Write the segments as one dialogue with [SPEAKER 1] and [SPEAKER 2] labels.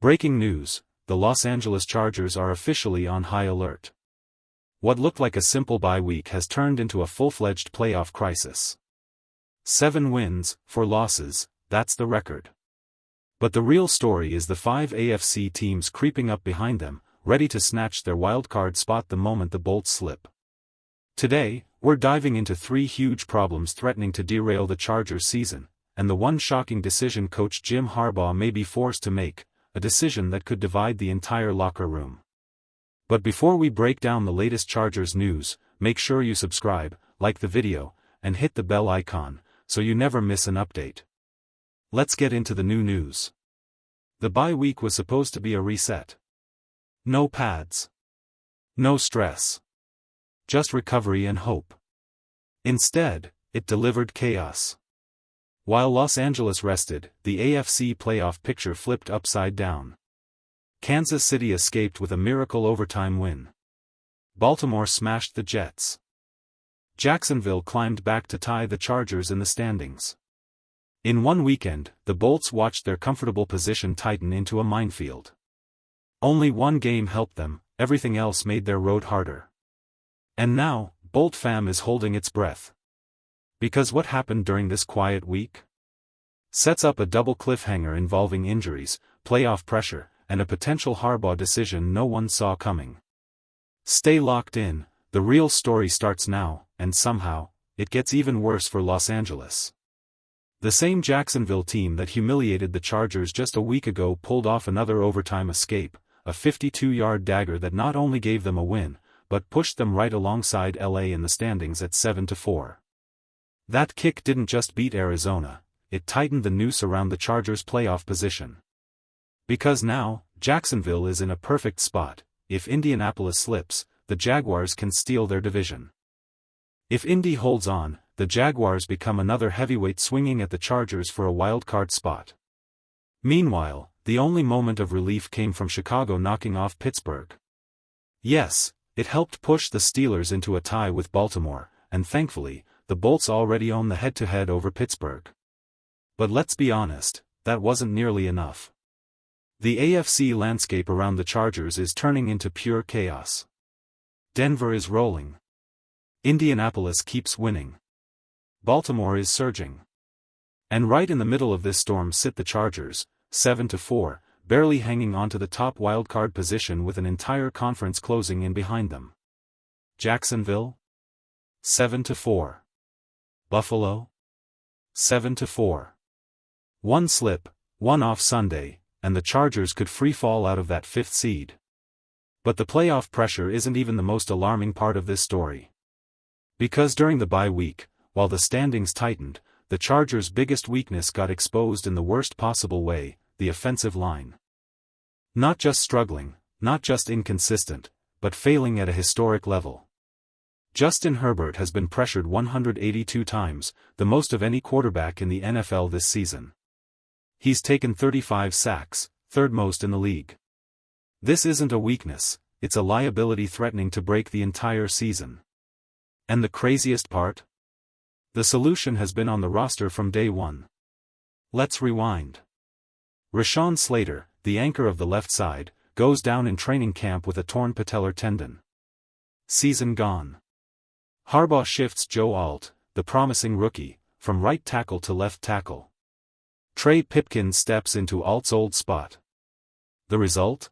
[SPEAKER 1] Breaking news, the Los Angeles Chargers are officially on high alert. What looked like a simple bye week has turned into a full-fledged playoff crisis. 7 wins, 4 losses, that's the record. But the real story is the 5 AFC teams creeping up behind them, ready to snatch their wildcard spot the moment the bolts slip. Today, we're diving into 3 huge problems threatening to derail the Chargers' season, and the one shocking decision coach Jim Harbaugh may be forced to make, a decision that could divide the entire locker room. But before we break down the latest Chargers news, make sure you subscribe, like the video, and hit the bell icon, so you never miss an update. Let's get into the new news. The bye week was supposed to be a reset. No pads. No stress. Just recovery and hope. Instead, it delivered chaos. While Los Angeles rested, the AFC playoff picture flipped upside down. Kansas City escaped with a miracle overtime win. Baltimore smashed the Jets. Jacksonville climbed back to tie the Chargers in the standings. In one weekend, the Bolts watched their comfortable position tighten into a minefield. Only one game helped them, everything else made their road harder. And now, Bolt fam is holding its breath. Because what happened during this quiet week? Sets up a double cliffhanger involving injuries, playoff pressure, and a potential Harbaugh decision no one saw coming. Stay locked in, the real story starts now, and somehow, it gets even worse for Los Angeles. The same Jacksonville team that humiliated the Chargers just a week ago pulled off another overtime escape, a 52-yard dagger that not only gave them a win, but pushed them right alongside LA in the standings at 7-4. That kick didn't just beat Arizona, it tightened the noose around the Chargers' playoff position. Because now, Jacksonville is in a perfect spot. If Indianapolis slips, the Jaguars can steal their division. If Indy holds on, the Jaguars become another heavyweight swinging at the Chargers for a wild-card spot. Meanwhile, the only moment of relief came from Chicago knocking off Pittsburgh. Yes, it helped push the Steelers into a tie with Baltimore, and thankfully, the Bolts already own the head-to-head over Pittsburgh. But let's be honest, that wasn't nearly enough. The AFC landscape around the Chargers is turning into pure chaos. Denver is rolling. Indianapolis keeps winning. Baltimore is surging. And right in the middle of this storm sit the Chargers, 7-4, barely hanging on to the top wildcard position with an entire conference closing in behind them. Jacksonville? 7-4. Buffalo? 7-4. One slip, one off Sunday, and the Chargers could free fall out of that 5th seed. But the playoff pressure isn't even the most alarming part of this story. Because during the bye week, while the standings tightened, the Chargers' biggest weakness got exposed in the worst possible way, the offensive line. Not just struggling, not just inconsistent, but failing at a historic level. Justin Herbert has been pressured 182 times, the most of any quarterback in the NFL this season. He's taken 35 sacks, 3rd most in the league. This isn't a weakness, it's a liability threatening to break the entire season. And the craziest part? The solution has been on the roster from day one. Let's rewind. Rashawn Slater, the anchor of the left side, goes down in training camp with a torn patellar tendon. Season gone. Harbaugh shifts Joe Alt, the promising rookie, from right tackle to left tackle. Trey Pipkins steps into Alt's old spot. The result?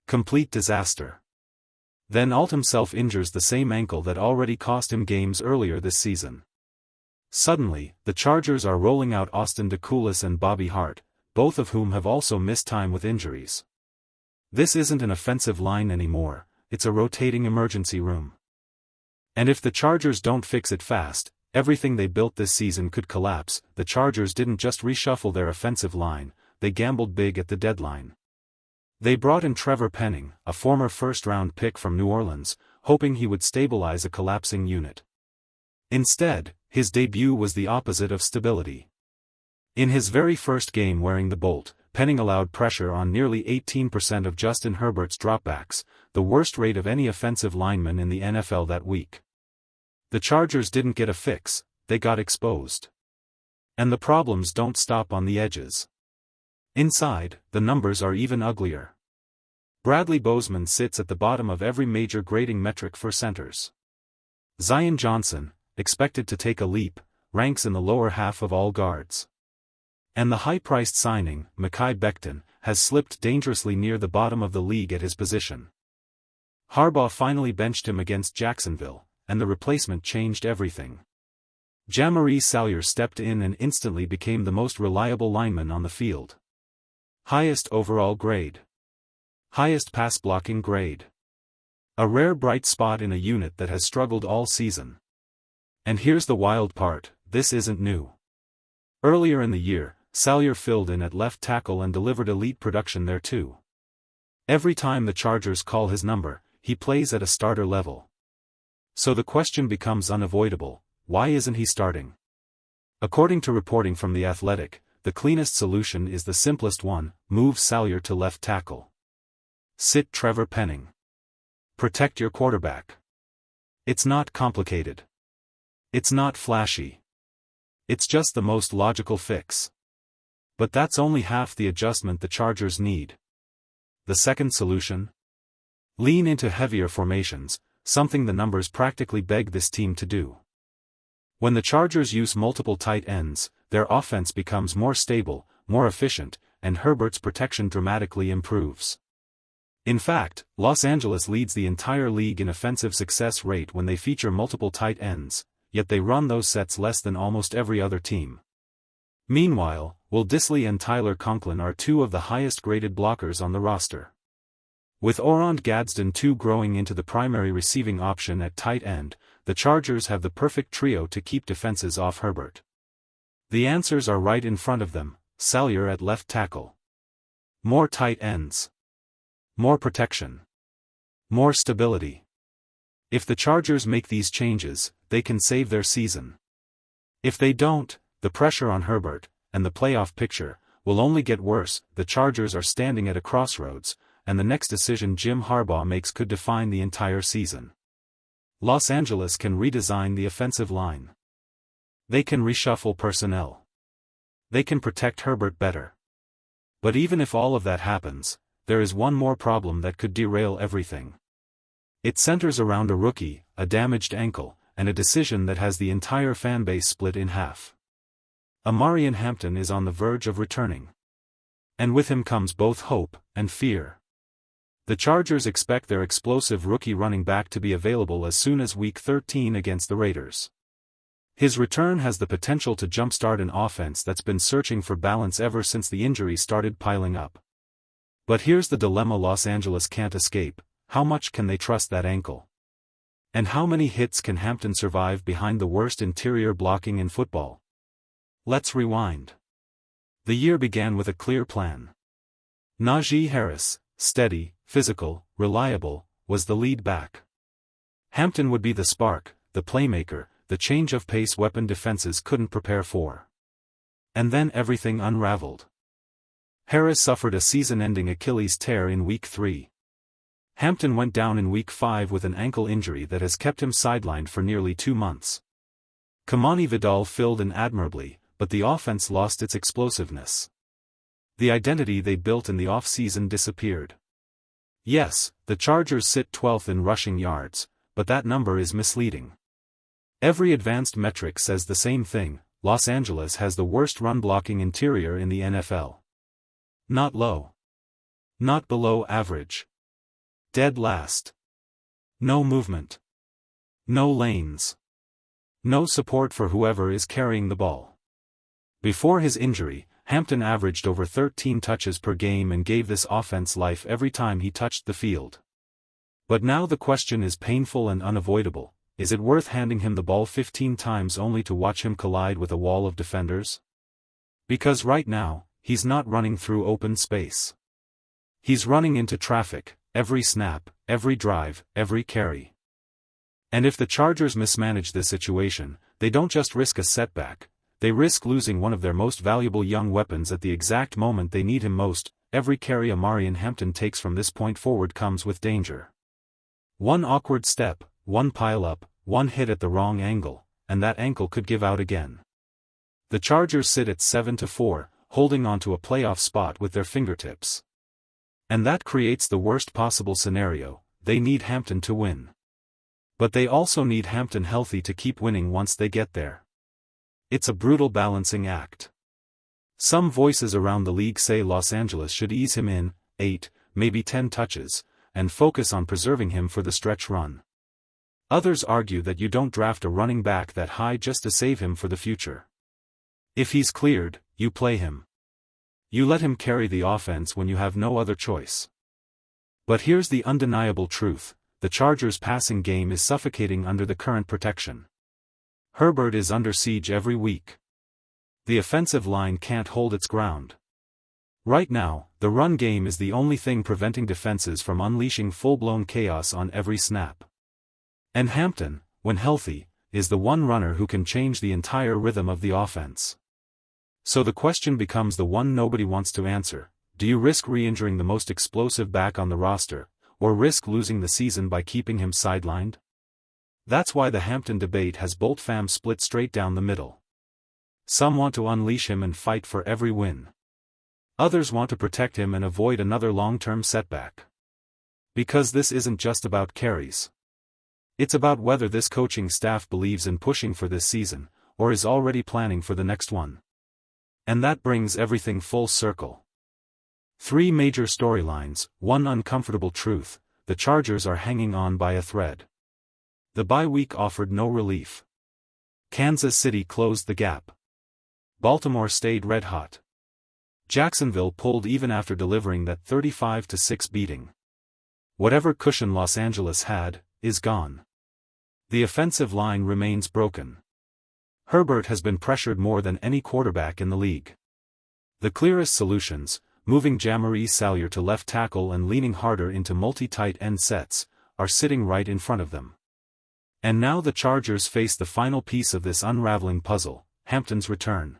[SPEAKER 1] Complete disaster. Then Alt himself injures the same ankle that already cost him games earlier this season. Suddenly, the Chargers are rolling out Austin DeCoulis and Bobby Hart, both of whom have also missed time with injuries. This isn't an offensive line anymore, it's a rotating emergency room. And if the Chargers don't fix it fast, everything they built this season could collapse. The Chargers didn't just reshuffle their offensive line, they gambled big at the deadline. They brought in Trevor Penning, a former first-round pick from New Orleans, hoping he would stabilize a collapsing unit. Instead, his debut was the opposite of stability. In his very first game wearing the Bolt, Penning allowed pressure on nearly 18% of Justin Herbert's dropbacks, the worst rate of any offensive lineman in the NFL that week. The Chargers didn't get a fix, they got exposed. And the problems don't stop on the edges. Inside, the numbers are even uglier. Bradley Bozeman sits at the bottom of every major grading metric for centers. Zion Johnson, expected to take a leap, ranks in the lower half of all guards. And the high-priced signing, Mekhi Becton, has slipped dangerously near the bottom of the league at his position. Harbaugh finally benched him against Jacksonville, and the replacement changed everything. Jamari Salyer stepped in and instantly became the most reliable lineman on the field. Highest overall grade. Highest pass-blocking grade. A rare bright spot in a unit that has struggled all season. And here's the wild part, this isn't new. Earlier in the year, Salyer filled in at left tackle and delivered elite production there too. Every time the Chargers call his number, he plays at a starter level. So the question becomes unavoidable, why isn't he starting? According to reporting from The Athletic, the cleanest solution is the simplest one: move Salyer to left tackle. Sit Trevor Penning. Protect your quarterback. It's not complicated. It's not flashy. It's just the most logical fix. But that's only half the adjustment the Chargers need. The second solution? Lean into heavier formations, something the numbers practically beg this team to do. When the Chargers use multiple tight ends, their offense becomes more stable, more efficient, and Herbert's protection dramatically improves. In fact, Los Angeles leads the entire league in offensive success rate when they feature multiple tight ends, yet they run those sets less than almost every other team. Meanwhile, Will Dissly and Tyler Conklin are two of the highest-graded blockers on the roster. With Oron Gadsden too growing into the primary receiving option at tight end, the Chargers have the perfect trio to keep defenses off Herbert. The answers are right in front of them: Salyer at left tackle. More tight ends. More protection. More stability. If the Chargers make these changes, they can save their season. If they don't, the pressure on Herbert, and the playoff picture, will only get worse. The Chargers are standing at a crossroads, and the next decision Jim Harbaugh makes could define the entire season. Los Angeles can redesign the offensive line. They can reshuffle personnel. They can protect Herbert better. But even if all of that happens, there is one more problem that could derail everything. It centers around a rookie, a damaged ankle, and a decision that has the entire fanbase split in half. Amarian Hampton is on the verge of returning. And with him comes both hope and fear. The Chargers expect their explosive rookie running back to be available as soon as Week 13 against the Raiders. His return has the potential to jumpstart an offense that's been searching for balance ever since the injuries started piling up. But here's the dilemma Los Angeles can't escape: how much can they trust that ankle? And how many hits can Hampton survive behind the worst interior blocking in football? Let's rewind. The year began with a clear plan. Najee Harris, steady, physical, reliable, was the lead back. Hampton would be the spark, the playmaker, the change of pace weapon defenses couldn't prepare for. And then everything unraveled. Harris suffered a season-ending Achilles tear in Week 3. Hampton went down in Week 5 with an ankle injury that has kept him sidelined for nearly 2 months. Kamani Vidal filled in admirably, but the offense lost its explosiveness. The identity they built in the off-season disappeared. Yes, the Chargers sit 12th in rushing yards, but that number is misleading. Every advanced metric says the same thing: Los Angeles has the worst run-blocking interior in the NFL. Not low. Not below average. Dead last. No movement. No lanes. No support for whoever is carrying the ball. Before his injury, Hampton averaged over 13 touches per game and gave this offense life every time he touched the field. But now the question is painful and unavoidable: is it worth handing him the ball 15 times only to watch him collide with a wall of defenders? Because right now, he's not running through open space. He's running into traffic, every snap, every drive, every carry. And if the Chargers mismanage this situation, they don't just risk a setback, they risk losing one of their most valuable young weapons at the exact moment they need him most. Every carry Amarian Hampton takes from this point forward comes with danger. One awkward step, one pile-up, one hit at the wrong angle, and that ankle could give out again. The Chargers sit at 7-4, holding onto a playoff spot with their fingertips. And that creates the worst possible scenario. They need Hampton to win. But they also need Hampton healthy to keep winning once they get there. It's a brutal balancing act. Some voices around the league say Los Angeles should ease him in, 8, maybe 10 touches, and focus on preserving him for the stretch run. Others argue that you don't draft a running back that high just to save him for the future. If he's cleared, you play him. You let him carry the offense when you have no other choice. But here's the undeniable truth: the Chargers' passing game is suffocating under the current protection. Herbert is under siege every week. The offensive line can't hold its ground. Right now, the run game is the only thing preventing defenses from unleashing full-blown chaos on every snap. And Hampton, when healthy, is the one runner who can change the entire rhythm of the offense. So the question becomes the one nobody wants to answer: do you risk re-injuring the most explosive back on the roster, or risk losing the season by keeping him sidelined? That's why the Hampton debate has Bolt fam split straight down the middle. Some want to unleash him and fight for every win. Others want to protect him and avoid another long-term setback. Because this isn't just about carries. It's about whether this coaching staff believes in pushing for this season, or is already planning for the next one. And that brings everything full circle. 3 major storylines, 1 uncomfortable truth: the Chargers are hanging on by a thread. The bye week offered no relief. Kansas City closed the gap. Baltimore stayed red hot. Jacksonville pulled even after delivering that 35-6 beating. Whatever cushion Los Angeles had, is gone. The offensive line remains broken. Herbert has been pressured more than any quarterback in the league. The clearest solutions, moving Jamari Salyer to left tackle and leaning harder into multi-tight end sets, are sitting right in front of them. And now the Chargers face the final piece of this unraveling puzzle: Hampton's return.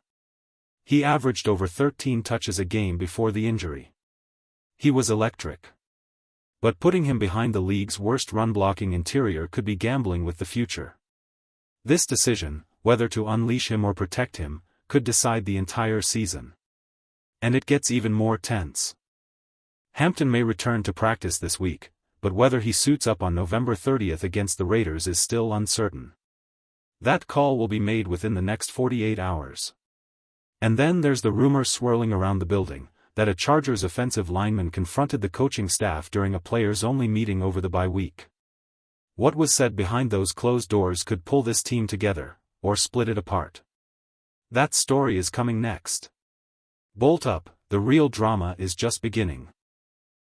[SPEAKER 1] He averaged over 13 touches a game before the injury. He was electric. But putting him behind the league's worst run-blocking interior could be gambling with the future. This decision, whether to unleash him or protect him, could decide the entire season. And it gets even more tense. Hampton may return to practice this week, but whether he suits up on November 30th against the Raiders is still uncertain. That call will be made within the next 48 hours. And then there's the rumor swirling around the building, that a Chargers offensive lineman confronted the coaching staff during a players-only meeting over the bye week. What was said behind those closed doors could pull this team together, or split it apart. That story is coming next. Bolt up, the real drama is just beginning.